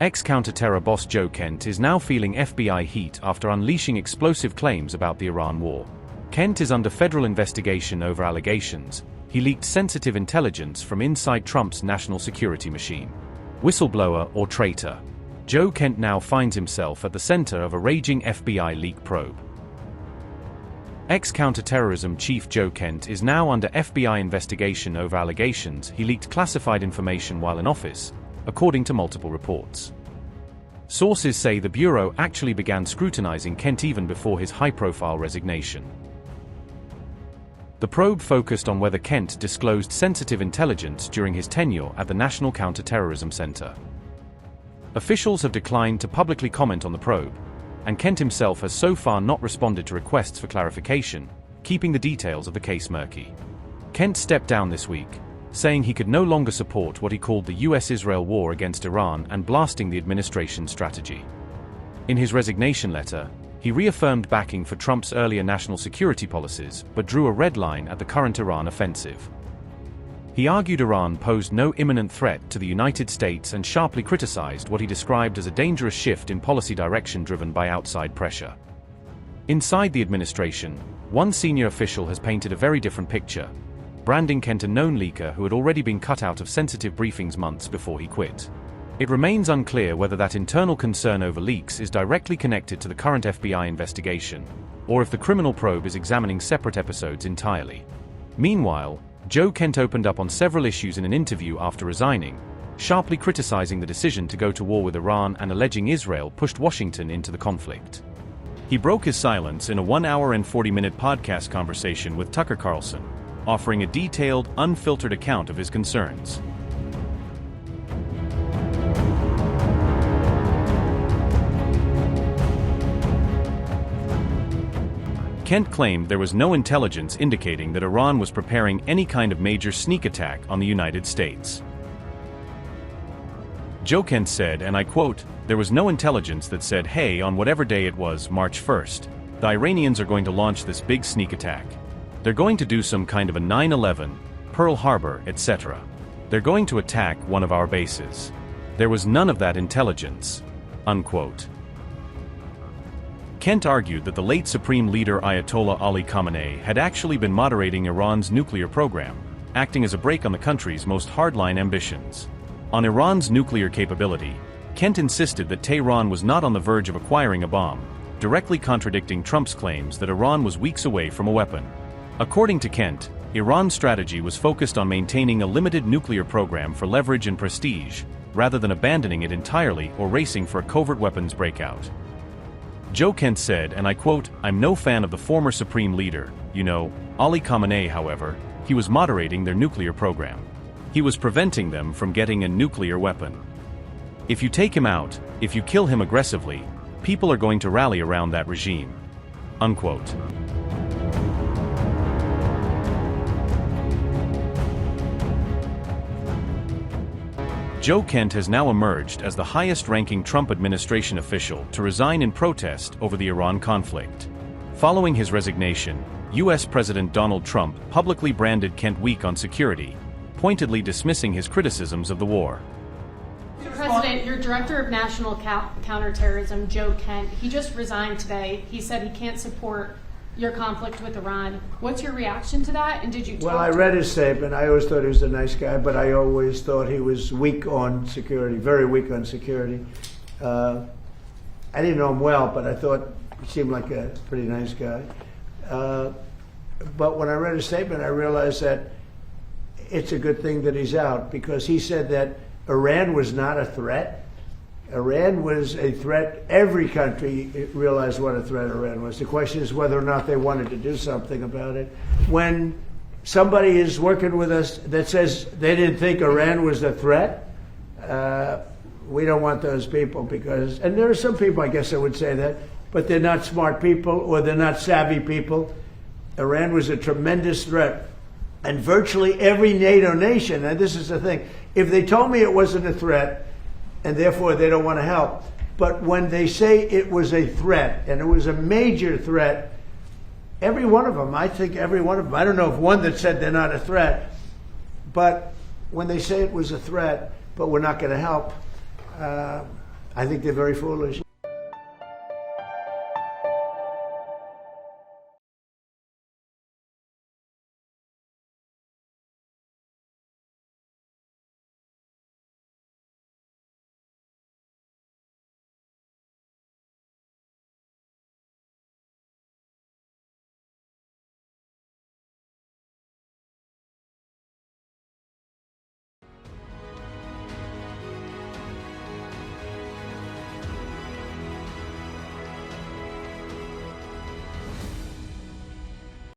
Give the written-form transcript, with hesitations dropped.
Ex-counterterror boss Joe Kent is now feeling FBI heat after unleashing explosive claims about the Iran war. Kent is under federal investigation over allegations he leaked sensitive intelligence from inside Trump's national security machine. Whistleblower or traitor? Joe Kent now finds himself at the center of a raging FBI leak probe. Ex-counterterrorism chief Joe Kent is now under FBI investigation over allegations he leaked classified information while in office, according to multiple reports. Sources say the Bureau actually began scrutinizing Kent even before his high-profile resignation. The probe focused on whether Kent disclosed sensitive intelligence during his tenure at the National Counterterrorism Center. Officials have declined to publicly comment on the probe, and Kent himself has so far not responded to requests for clarification, keeping the details of the case murky. Kent stepped down this week, saying he could no longer support what he called the US-Israel war against Iran and blasting the administration's strategy. In his resignation letter, he reaffirmed backing for Trump's earlier national security policies but drew a red line at the current Iran offensive. He argued Iran posed no imminent threat to the United States and sharply criticized what he described as a dangerous shift in policy direction driven by outside pressure. Inside the administration, one senior official has painted a very different picture, branding Kent a known leaker who had already been cut out of sensitive briefings months before he quit. It remains unclear whether that internal concern over leaks is directly connected to the current FBI investigation, or if the criminal probe is examining separate episodes entirely. Meanwhile, Joe Kent opened up on several issues in an interview after resigning, sharply criticizing the decision to go to war with Iran and alleging Israel pushed Washington into the conflict. He broke his silence in a 1 hour and 40-minute podcast conversation with Tucker Carlson, offering a detailed, unfiltered account of his concerns. Kent claimed there was no intelligence indicating that Iran was preparing any kind of major sneak attack on the United States. Joe Kent said, and I quote, "There was no intelligence that said, hey, on whatever day it was, March 1st, the Iranians are going to launch this big sneak attack. They're going to do some kind of a 9/11, Pearl Harbor, etc. They're going to attack one of our bases. There was none of that intelligence." Unquote. Kent argued that the late Supreme Leader Ayatollah Ali Khamenei had actually been moderating Iran's nuclear program, acting as a brake on the country's most hardline ambitions. On Iran's nuclear capability, Kent insisted that Tehran was not on the verge of acquiring a bomb, directly contradicting Trump's claims that Iran was weeks away from a weapon. According to Kent, Iran's strategy was focused on maintaining a limited nuclear program for leverage and prestige, rather than abandoning it entirely or racing for a covert weapons breakout. Joe Kent said, and I quote, "I'm no fan of the former Supreme Leader, Ali Khamenei, however, he was moderating their nuclear program. He was preventing them from getting a nuclear weapon. If you take him out, if you kill him aggressively, people are going to rally around that regime." Unquote. Joe Kent has now emerged as the highest-ranking Trump administration official to resign in protest over the Iran conflict. Following his resignation, U.S. President Donald Trump publicly branded Kent weak on security, pointedly dismissing his criticisms of the war. Mr. President, your Director of National Counterterrorism, Joe Kent, he just resigned today. He said he can't support your conflict with Iran. What's your reaction to that? And did you talk Well, I read his statement. I always thought he was a nice guy, but I always thought he was weak on security, very weak on security. I didn't know him well, but I thought he seemed like a pretty nice guy. But when I read his statement, I realized that it's a good thing that he's out, because he said that Iran was not a threat. Iran was a threat. Every country realized what a threat Iran was. The question is whether or not they wanted to do something about it. When somebody is working with us that says they didn't think Iran was a threat, we don't want those people, because, and there are some people, I guess I would say that, but they're not smart people or they're not savvy people. Iran was a tremendous threat. And virtually every NATO nation, and this is the thing, if they told me it wasn't a threat, and therefore they don't want to help. But when they say it was a threat, and it was a major threat, every one of them, I think every one of them, I don't know of one that said they're not a threat, but when they say it was a threat, but we're not going to help, I think they're very foolish.